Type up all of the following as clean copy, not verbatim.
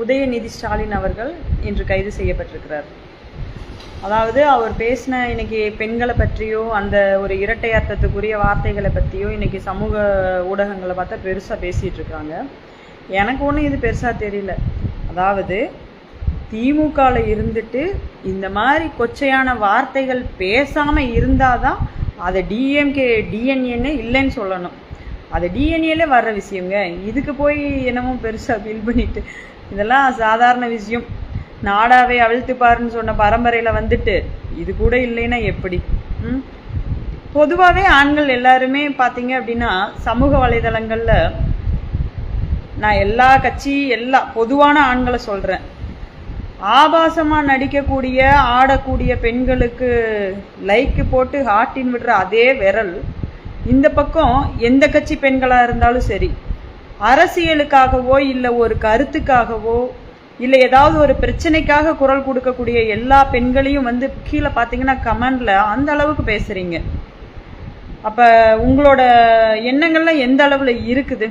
உதயநிதி ஸ்டாலின் அவர்கள் இன்று கைது செய்யப்பட்டிருக்கிறார். அதாவது அவர் பேசின இன்னைக்கு பெண்களை பற்றியோ அந்த ஒரு இரட்டை அர்த்தத்துக்குரிய வார்த்தைகளை பற்றியோ இன்னைக்கு சமூக ஊடகங்களை பார்த்தா பெருசாக பேசிகிட்டு இருக்காங்க. எனக்கு ஒன்றும் இது பெருசாக தெரியல. அதாவது திமுகவில் இருந்துட்டு இந்த மாதிரி கொச்சையான வார்த்தைகள் பேசாமல் இருந்தால் தான் அதை டிஎம்கே டிஎன்ஏன்னு இல்லைன்னு சொல்லணும். அது டிஎன்ஏல வர்ற விஷயங்க. இதுக்கு போய் என்னமோ பெருசாக ஃபீல் பண்ணிட்டு இதெல்லாம் சாதாரண விஷயம். நாடாவை அவிழ்த்துப்பாருன்னு சொன்ன பரம்பரையில் வந்துட்டு இது கூட இல்லைன்னா எப்படி? பொதுவாகவே ஆண்கள் எல்லாருமே பார்த்தீங்க அப்படின்னா சமூக வலைதளங்களில் நான் எல்லா பொதுவான ஆண்களை சொல்கிறேன், ஆபாசமாக நடிக்கக்கூடிய ஆடக்கூடிய பெண்களுக்கு லைக்கு போட்டு ஹார்ட்டின் விடுற அதே விரல் இந்த பக்கம் எந்த கட்சி பெண்களாக இருந்தாலும் சரி, அரசியலுக்காகவோ இல்லை ஒரு கருத்துக்காகவோ இல்லை ஏதாவது ஒரு பிரச்சனைக்காக குரல் கொடுக்கக்கூடிய எல்லா பெண்களையும் வந்து கீழே பார்த்தீங்கன்னா கமெண்ட்ல அந்த அளவுக்கு பேசுறீங்க. அப்போ உங்களோட எண்ணங்கள்லாம் எந்த அளவில் இருக்குது?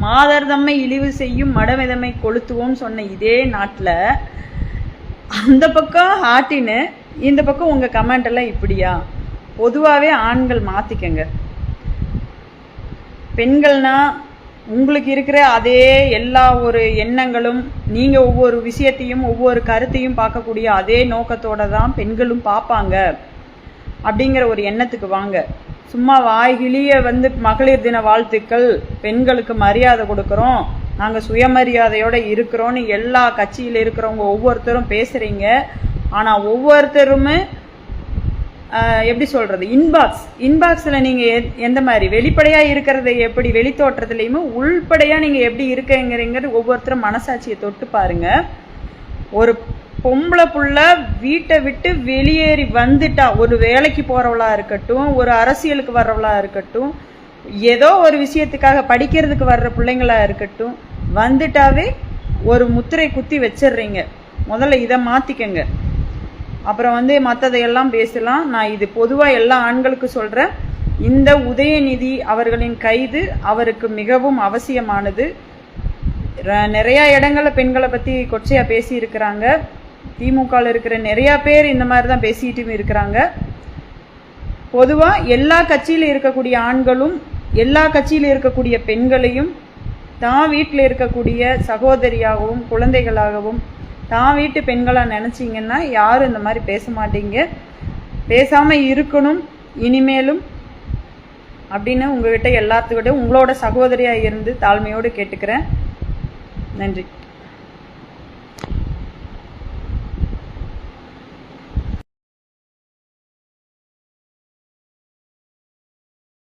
மாதர் தம்மை இழிவு செய்யும் மடமெதமை கொளுத்துவோம்னு சொன்ன இதே நாட்டில் அந்த பக்கம் ஹார்ட்டின்னு இந்த பக்கம் உங்கள் கமெண்ட் எல்லாம் இப்படியா? பொதுவாகவே ஆண்கள் மாற்றிக்கங்க. பெண்கள்னா உங்களுக்கு இருக்கிற அதே எல்லா ஒரு எண்ணங்களும் நீங்கள் ஒவ்வொரு விஷயத்தையும் ஒவ்வொரு கருத்தையும் பார்க்கக்கூடிய அதே நோக்கத்தோடு தான் பெண்களும் பார்ப்பாங்க அப்படிங்கிற ஒரு எண்ணத்துக்கு வாங்க. சும்மா வாய்கிளிய வந்து மகளிர் தின வாழ்த்துக்கள், பெண்களுக்கு மரியாதை கொடுக்குறோம், நாங்கள் சுயமரியாதையோடு இருக்கிறோன்னு எல்லா கட்சியில் இருக்கிறவங்க ஒவ்வொருத்தரும் பேசுகிறீங்க. ஆனால் ஒவ்வொருத்தருமே எப்படி சொல்கிறது, இன்பாக்ஸில் நீங்கள் எந்த மாதிரி வெளிப்படையாக இருக்கிறத எப்படி வெளித்தோற்றத்துலேயுமே உள்படையாக நீங்கள் எப்படி இருக்கங்கிறீங்கிறது ஒவ்வொருத்தரும் மனசாட்சியை தொட்டு பாருங்க. ஒரு பொம்பளை புள்ள வீட்டை விட்டு வெளியேறி வந்துட்டா, ஒரு வேலைக்கு போகிறவளா இருக்கட்டும், ஒரு அரசியலுக்கு வர்றவளா இருக்கட்டும், ஏதோ ஒரு விஷயத்துக்காக படிக்கிறதுக்கு வர்ற பிள்ளைங்களா இருக்கட்டும், வந்துட்டாவே ஒரு முத்திரை குத்தி வச்சிடுறீங்க. முதல்ல இதை மாற்றிக்கங்க. அப்புறம் வந்து மற்றதையெல்லாம் பேசலாம். நான் இது பொதுவாக எல்லா ஆண்களுக்கும் சொல்கிறேன். இந்த உதயநிதி அவர்களின் கைது அவருக்கு மிகவும் அவசியமானது. நிறையா இடங்களில் பெண்களை பற்றி கொச்சையாக பேசியிருக்கிறாங்க. திமுகவில் இருக்கிற நிறையா பேர் இந்த மாதிரி தான் பேசிட்டும் இருக்கிறாங்க. பொதுவாக எல்லா கட்சியில் இருக்கக்கூடிய ஆண்களும் எல்லா கட்சியில் இருக்கக்கூடிய பெண்களையும் தான் வீட்டில் இருக்கக்கூடிய சகோதரியாகவும் குழந்தைகளாகவும் தான் வீட்டு பெண்களாக நினச்சிங்கன்னா யாரும் இந்த மாதிரி பேச மாட்டீங்க. பேசாமல் இருக்கணும் இனிமேலும் அப்படின்னு உங்ககிட்ட எல்லாத்துக்கிட்டையும் உங்களோட சகோதரியாக இருந்து தாழ்மையோடு கேட்டுக்கிறேன். நன்றி.